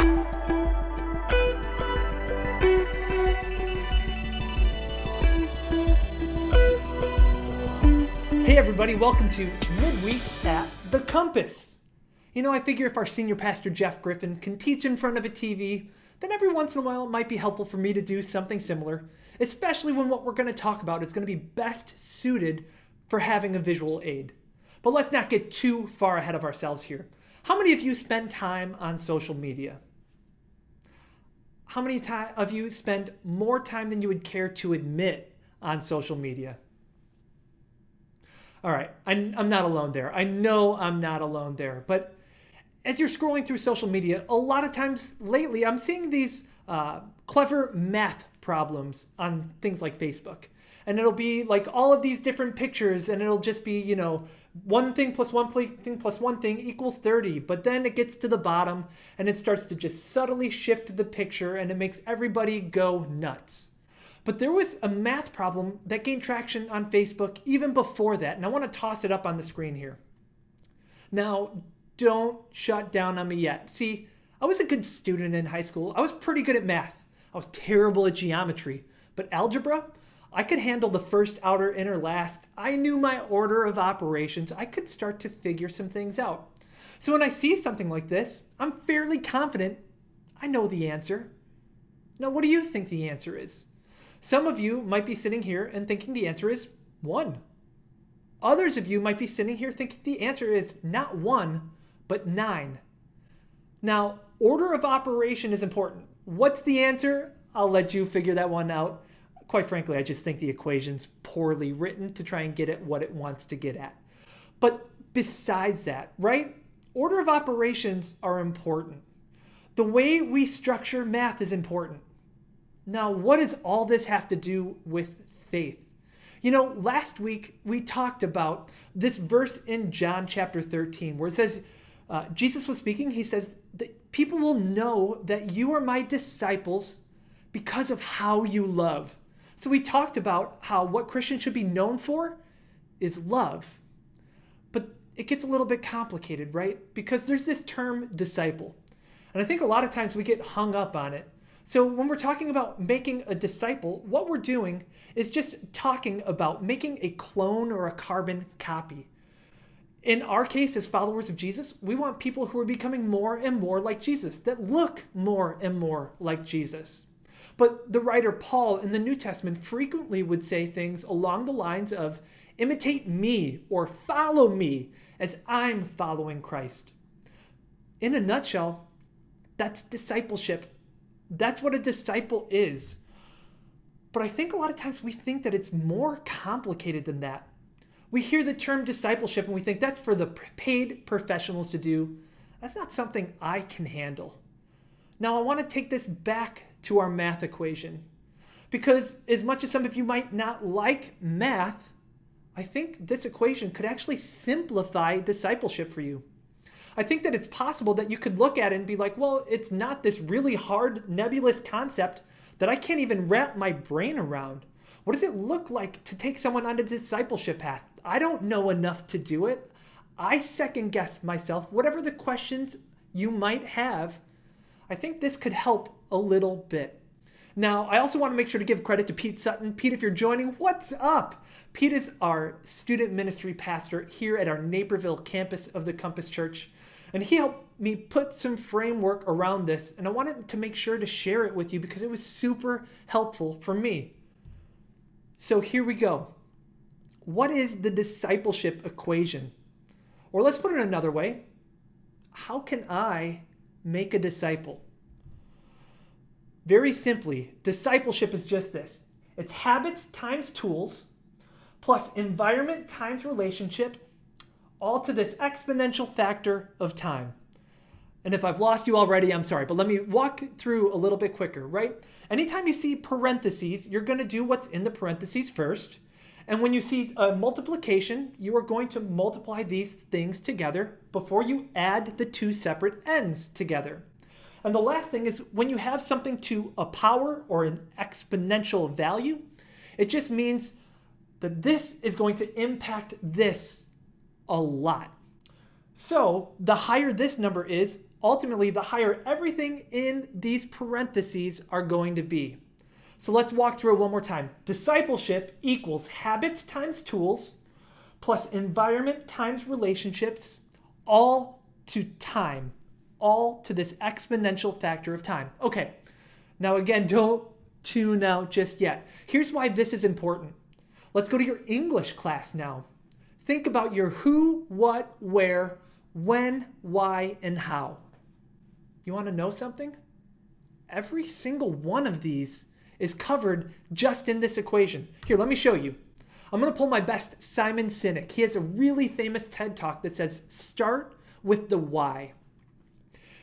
Hey everybody, welcome to Midweek at the Compass. I figure if our senior pastor Jeff Griffin can teach in front of a TV, then every once in a while it might be helpful for me to do something similar, especially when what we're going to talk about is going to be best suited for having a visual aid. But let's not get too far ahead of ourselves here. How many of you spend time on social media? How many of you spend more time than you would care to admit on social media? All right, I'm not alone there. I know I'm not alone there. But as you're scrolling through social media, a lot of times lately, I'm seeing these clever math problems on things like Facebook. And it'll be like all of these different pictures, and it'll just be, one thing plus one thing plus one thing equals 30. But then it gets to the bottom, and it starts to just subtly shift the picture, and it makes everybody go nuts. But there was a math problem that gained traction on Facebook even before that. And I want to toss it up on the screen here. Now, don't shut down on me yet. See, I was a good student in high school. I was pretty good at math. I was terrible at geometry. But algebra, I could handle the first, outer, inner, last. I knew my order of operations. I could start to figure some things out. So when I see something like this, I'm fairly confident I know the answer. Now, what do you think the answer is? Some of you might be sitting here and thinking the answer is 1. Others of you might be sitting here thinking the answer is not 1, but 9. Now, order of operation is important. What's the answer? I'll let you figure that one out. Quite frankly, I just think the equation's poorly written to try and get at what it wants to get at. But besides that, right? Order of operations are important. The way we structure math is important. Now, what does all this have to do with faith? Last week we talked about this verse in John chapter 13 where it says, Jesus was speaking, he says, that people will know that you are my disciples because of how you love. So we talked about how what Christians should be known for is love. But it gets a little bit complicated, right? Because there's this term disciple. And I think a lot of times we get hung up on it. So when we're talking about making a disciple, what we're doing is just talking about making a clone or a carbon copy. In our case, as followers of Jesus, we want people who are becoming more and more like Jesus, that look more and more like Jesus. But the writer Paul in the New Testament frequently would say things along the lines of, imitate me or follow me as I'm following Christ. In a nutshell, that's discipleship. That's what a disciple is. But I think a lot of times we think that it's more complicated than that. We hear the term discipleship and we think that's for the paid professionals to do. That's not something I can handle. Now, I want to take this back to our math equation. Because as much as some of you might not like math, I think this equation could actually simplify discipleship for you. I think that it's possible that you could look at it and be like, well, it's not this really hard, nebulous concept that I can't even wrap my brain around. What does it look like to take someone on a discipleship path? I don't know enough to do it. I second guess myself. Whatever the questions you might have, I think this could help a little bit. Now, I also want to make sure to give credit to Pete Sutton. Pete, if you're joining, what's up? Pete is our student ministry pastor here at our Naperville campus of the Compass Church. And he helped me put some framework around this. And I wanted to make sure to share it with you because it was super helpful for me. So here we go. What is the discipleship equation? Or let's put it another way. How can I make a disciple? Very simply, discipleship is just this. It's habits times tools plus environment times relationship, all to this exponential factor of time. And if I've lost you already, I'm sorry, but let me walk through a little bit quicker, right? Anytime you see parentheses, you're going to do what's in the parentheses first. And when you see a multiplication, you are going to multiply these things together before you add the two separate ends together. And the last thing is when you have something to a power or an exponential value, it just means that this is going to impact this a lot. So the higher this number is, ultimately, the higher everything in these parentheses are going to be. So let's walk through it one more time. Discipleship equals habits times tools plus environment times relationships, all to time, all to this exponential factor of time. Okay, now again, don't tune out just yet. Here's why this is important. Let's go to your English class now. Think about your who, what, where, when, why, and how. You want to know something? Every single one of these is covered just in this equation. Here, let me show you. I'm going to pull my best Simon Sinek. He has a really famous TED Talk that says, start with the why.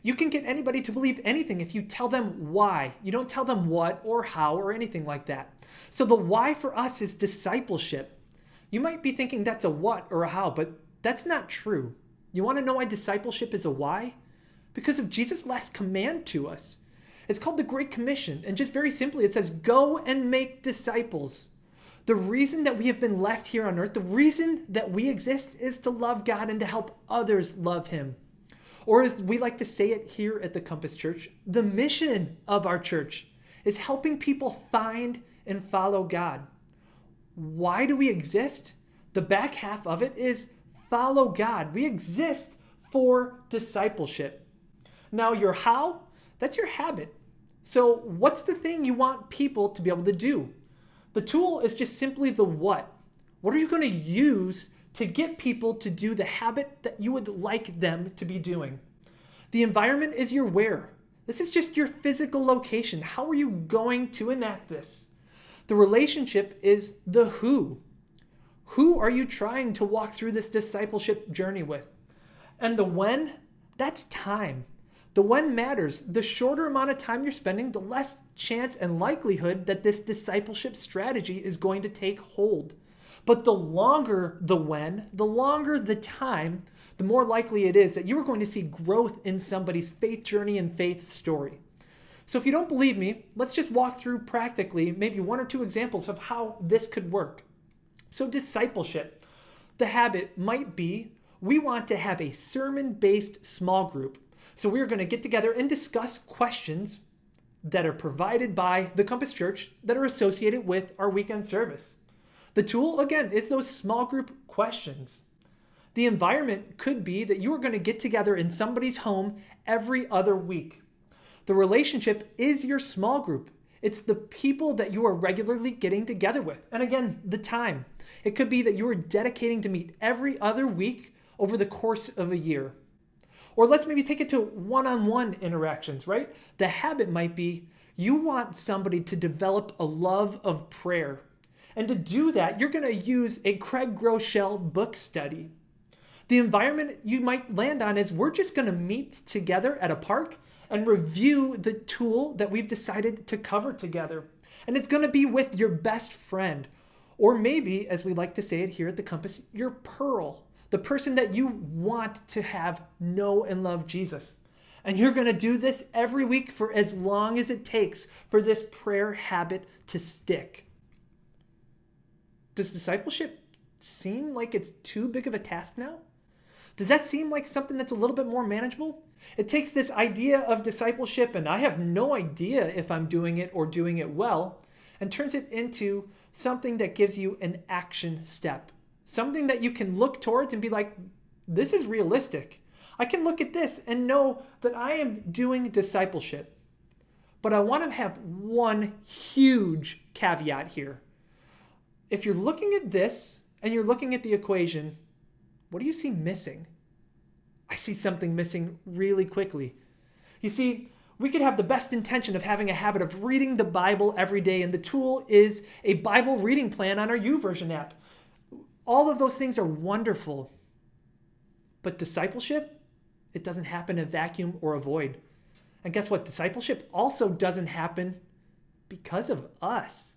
You can get anybody to believe anything if you tell them why. You don't tell them what or how or anything like that. So the why for us is discipleship. You might be thinking that's a what or a how, but that's not true. You want to know why discipleship is a why? Because of Jesus' last command to us. It's called the Great Commission, and just very simply, it says, go and make disciples. The reason that we have been left here on earth, the reason that we exist is to love God and to help others love him. Or as we like to say it here at the Compass Church, the mission of our church is helping people find and follow God. Why do we exist? The back half of it is follow God. We exist for discipleship. Now your how, that's your habit. So what's the thing you want people to be able to do? The tool is just simply the what. What are you going to use to get people to do the habit that you would like them to be doing? The environment is your where. This is just your physical location. How are you going to enact this? The relationship is the who. Who are you trying to walk through this discipleship journey with? And the when, that's time. The when matters. The shorter amount of time you're spending, the less chance and likelihood that this discipleship strategy is going to take hold. But the longer the when, the longer the time, the more likely it is that you are going to see growth in somebody's faith journey and faith story. So if you don't believe me, let's just walk through practically maybe one or two examples of how this could work. So discipleship, the habit might be we want to have a sermon-based small group. So we're going to get together and discuss questions that are provided by the Compass Church that are associated with our weekend service. The tool, again, is those small group questions. The environment could be that you are going to get together in somebody's home every other week. The relationship is your small group. It's the people that you are regularly getting together with. And again, the time. It could be that you are dedicating to meet every other week over the course of a year. Or let's maybe take it to one-on-one interactions, right? The habit might be you want somebody to develop a love of prayer. And to do that, you're going to use a Craig Groeschel book study. The environment you might land on is we're just going to meet together at a park and review the tool that we've decided to cover together. And it's going to be with your best friend. Or maybe, as we like to say it here at the Compass, your pearl. The person that you want to have know and love Jesus. And you're going to do this every week for as long as it takes for this prayer habit to stick. Does discipleship seem like it's too big of a task now? Does that seem like something that's a little bit more manageable? It takes this idea of discipleship, and I have no idea if I'm doing it or doing it well, and turns it into something that gives you an action step. Something that you can look towards and be like, this is realistic. I can look at this and know that I am doing discipleship. But I want to have one huge caveat here. If you're looking at this and you're looking at the equation, what do you see missing? I see something missing really quickly. You see, we could have the best intention of having a habit of reading the Bible every day, and the tool is a Bible reading plan on our YouVersion app. All of those things are wonderful. But discipleship, it doesn't happen in a vacuum or a void. And guess what? Discipleship also doesn't happen because of us.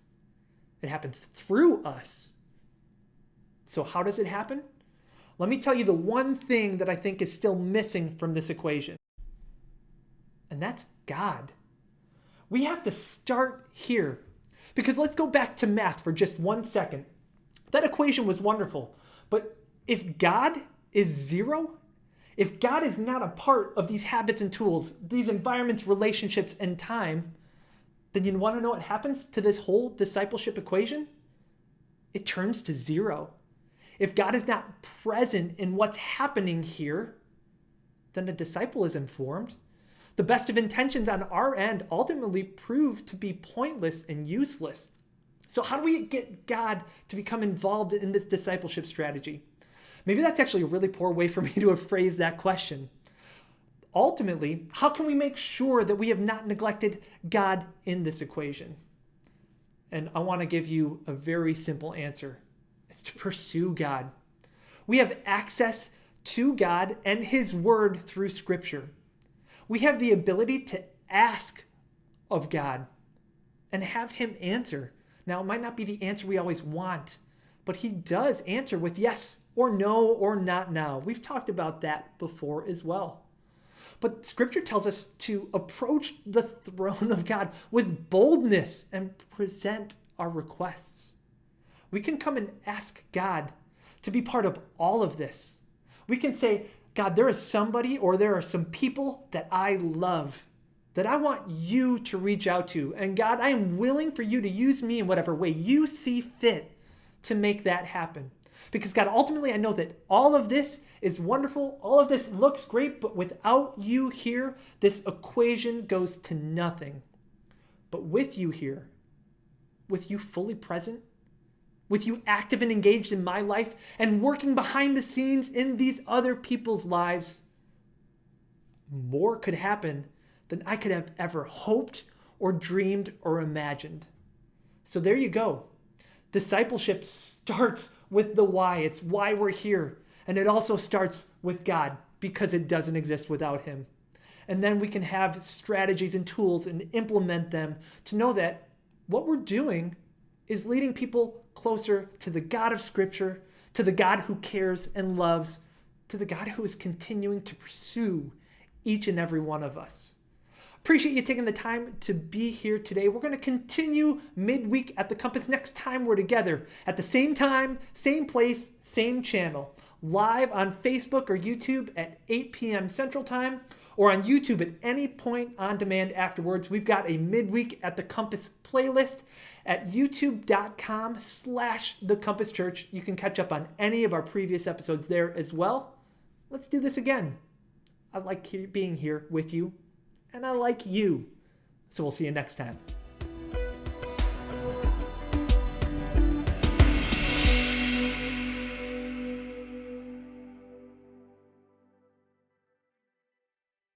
It happens through us. So how does it happen? Let me tell you the one thing that I think is still missing from this equation. And that's God. We have to start here. Because let's go back to math for just 1 second. That equation was wonderful. But if God is 0, If God is not a part of these habits and tools, these environments, relationships, and time, then you want to know what happens to this whole discipleship equation? It turns to zero. If God is not present in what's happening here, then a disciple is informed. The best of intentions on our end ultimately prove to be pointless and useless. So how do we get God to become involved in this discipleship strategy? Maybe that's actually a really poor way for me to have phrased that question. Ultimately, how can we make sure that we have not neglected God in this equation? And I want to give you a very simple answer. It's to pursue God. We have access to God and His Word through Scripture. We have the ability to ask of God and have Him answer. Now, it might not be the answer we always want, but He does answer with yes or no or not now. We've talked about that before as well. But Scripture tells us to approach the throne of God with boldness and present our requests. We can come and ask God to be part of all of this. We can say, God, there is somebody or there are some people that I love, that I want you to reach out to. And God, I am willing for you to use me in whatever way you see fit to make that happen. Because God, ultimately, I know that all of this is wonderful. All of this looks great, but without you here, this equation goes to nothing. But with you here, with you fully present, with you active and engaged in my life and working behind the scenes in these other people's lives, more could happen than I could have ever hoped or dreamed or imagined. So there you go. Discipleship starts with the why. It's why we're here. And it also starts with God because it doesn't exist without Him. And then we can have strategies and tools and implement them to know that what we're doing is leading people closer to the God of Scripture, to the God who cares and loves, to the God who is continuing to pursue each and every one of us. Appreciate you taking the time to be here today. We're going to continue midweek at the Compass next time we're together at the same time, same place, same channel, live on Facebook or YouTube at 8 p.m. Central Time, or on YouTube at any point on demand afterwards. We've got a Midweek at the Compass playlist at youtube.com/The Compass Church. You can catch up on any of our previous episodes there as well. Let's do this again. I like being here with you, and I like you. So we'll see you next time.